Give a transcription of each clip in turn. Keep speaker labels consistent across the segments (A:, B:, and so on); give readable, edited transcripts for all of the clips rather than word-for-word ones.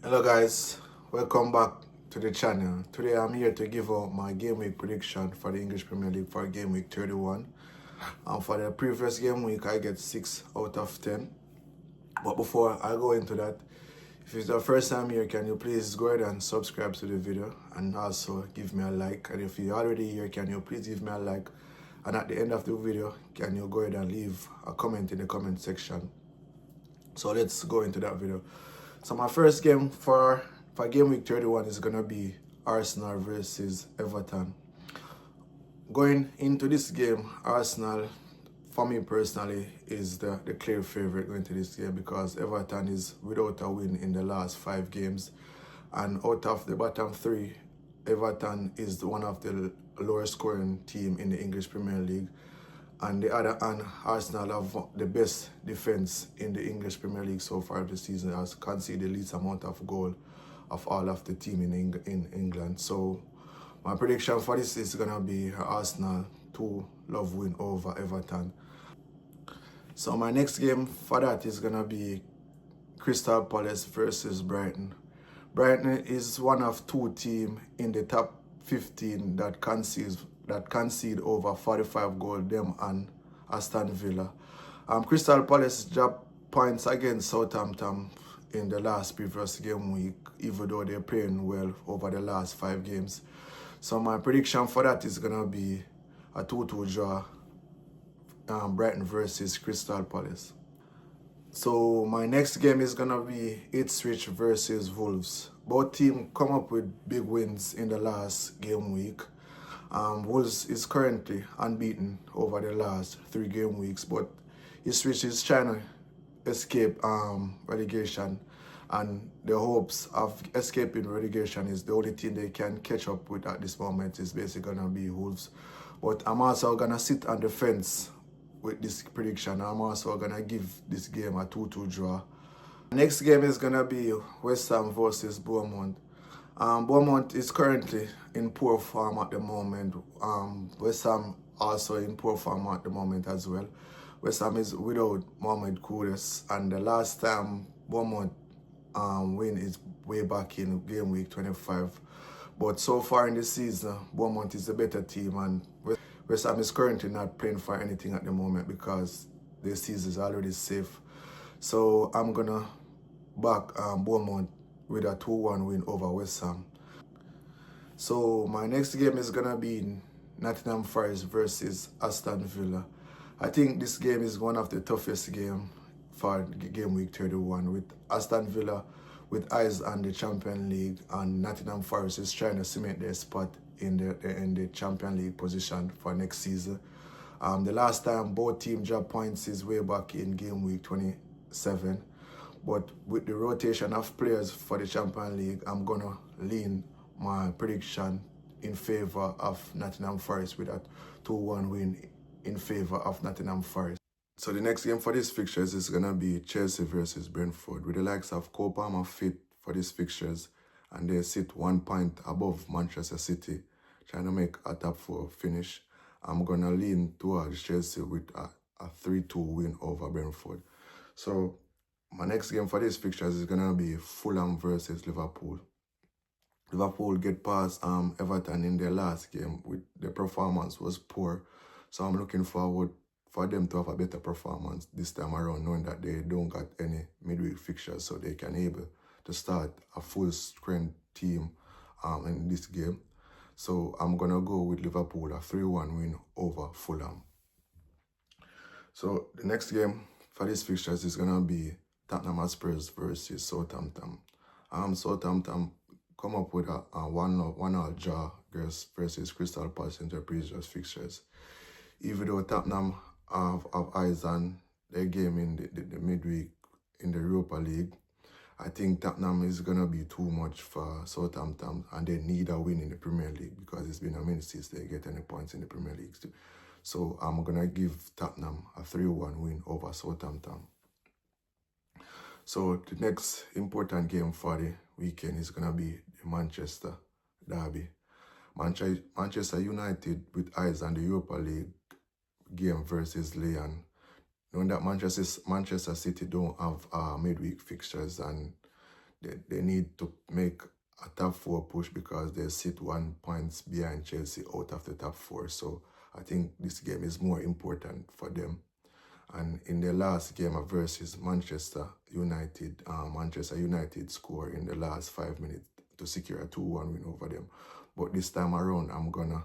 A: Hello guys, welcome back to the channel. Today I'm here to give out my game week prediction for the English Premier League for game week 31. And for the previous game week I get 6 out of 10. But before I go into that, if it's the first time here, can you please go ahead and subscribe to the video and also give me a like. And if you're already here, can you please give me a like. And at the end of the video, can you go ahead and leave a comment in the comment section. So let's go into that video. So my first game for game week 31 is gonna be Arsenal versus Everton. Going into this game, Arsenal, for me personally, is the clear favorite going to this game because Everton is without a win in the last 5 games. And out of the bottom 3, Everton is one of the lower scoring team in the English Premier League. On the other hand, Arsenal have the best defense in the English Premier League so far this season, has conceded the least amount of goal of all of the team in England. So my prediction for this is gonna be Arsenal 2-love win over Everton. So my next game for that is gonna be Crystal Palace versus Brighton. Brighton is one of 2 teams in the top 15 that concede over 45 goals, them and Aston Villa. Crystal Palace dropped points against Southampton in the last previous game week, even though they're playing well over the last 5 games. So my prediction for that is gonna be a 2-2 draw, Brighton versus Crystal Palace. So my next game is gonna be Ipswich versus Wolves. Both teams come up with big wins in the last game week. Wolves is currently unbeaten over the last 3 game weeks, but Ipswich is trying to escape relegation, and the hopes of escaping relegation is the only thing they can catch up with at this moment is basically gonna be Wolves. But I'm also gonna sit on the fence with this prediction. I'm also gonna give this game a 2-2 draw. Next game is gonna be West Ham versus Bournemouth. Bournemouth is currently in poor form at the moment. West Ham also in poor form at the moment as well. West Ham is without Mohamed Kudus, and the last time Bournemouth win is way back in game week 25. But so far in the season, Bournemouth is a better team, and West Ham is currently not playing for anything at the moment because their season is already safe. So I'm gonna back Bournemouth with a 2-1 win over West Ham. So my next game is gonna be Nottingham Forest versus Aston Villa. I think this game is one of the toughest games for game week 31, with Aston Villa with eyes on the Champions League, and Nottingham Forest is trying to cement their spot in the Champions League position for next season. The last time both teams dropped points is way back in game week 27. But with the rotation of players for the Champions League, I'm gonna lean my prediction in favor of Nottingham Forest with a 2-1 win in favor of Nottingham Forest. So the next game for these fixtures is gonna be Chelsea versus Brentford, with the likes of Cole Palmer fit for these fixtures, and they sit 1 point above Manchester City, trying to make a top 4 finish. I'm gonna lean towards Chelsea with a 3-2 win over Brentford. So my next game for these fixtures is gonna be Fulham versus Liverpool. Liverpool get past Everton in their last game. With the performance was poor, so I'm looking forward for them to have a better performance this time around, knowing that they don't got any midweek fixtures, so they can able to start a full strength team in this game. So I'm gonna go with Liverpool, a 3-1 win over Fulham. So the next game for these fixtures is gonna be Tottenham Hotspur versus Southampton. Southampton come up with a 1-1 draw versus Crystal Palace in their previous fixtures. Even though Tottenham have eyes on their game in the midweek in the Europa League, I think Tottenham is gonna be too much for Southampton, and they need a win in the Premier League because it's been a minute since they get any points in the Premier League. So I'm gonna give Tottenham a 3-1 win over Southampton. So the next important game for the weekend is gonna be the Manchester derby. Manchester United with eyes on the Europa League game versus Lyon. Knowing that Manchester City don't have midweek fixtures, and they need to make a top 4 push because they sit 1 point behind Chelsea out of the top 4. So I think this game is more important for them. And in the last game versus Manchester United, Manchester United scored in the last 5 minutes to secure a 2-1 win over them. But this time around, I'm gonna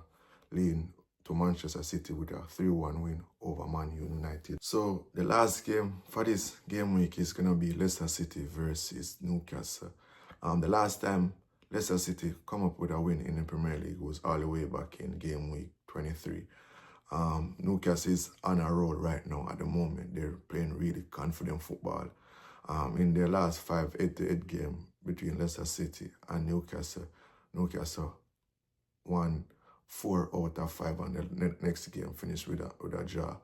A: lean to Manchester City with a 3-1 win over Man United. So the last game for this game week is gonna be Leicester City versus Newcastle. The last time Leicester City come up with a win in the Premier League was all the way back in game week 23. Newcastle is on a roll right now at the moment. They're playing really confident football. In their last 5 8-8 game between Leicester City and Newcastle, Newcastle won 4 out of 5 and the next game finished with a draw.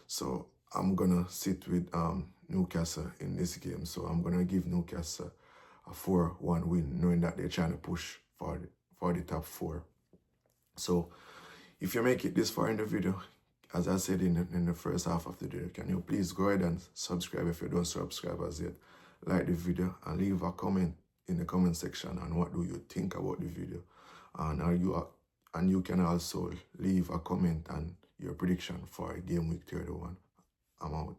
A: So I'm gonna sit with Newcastle in this game. So I'm gonna give Newcastle a 4-1 win, knowing that they're trying to push for the top 4. So if you make it this far in the video, as I said in the first half of the video, can you please go ahead and subscribe if you don't subscribe as yet. Like the video and leave a comment in the comment section on what do you think about the video. And you can also leave a comment on your prediction for game week 31. I'm out.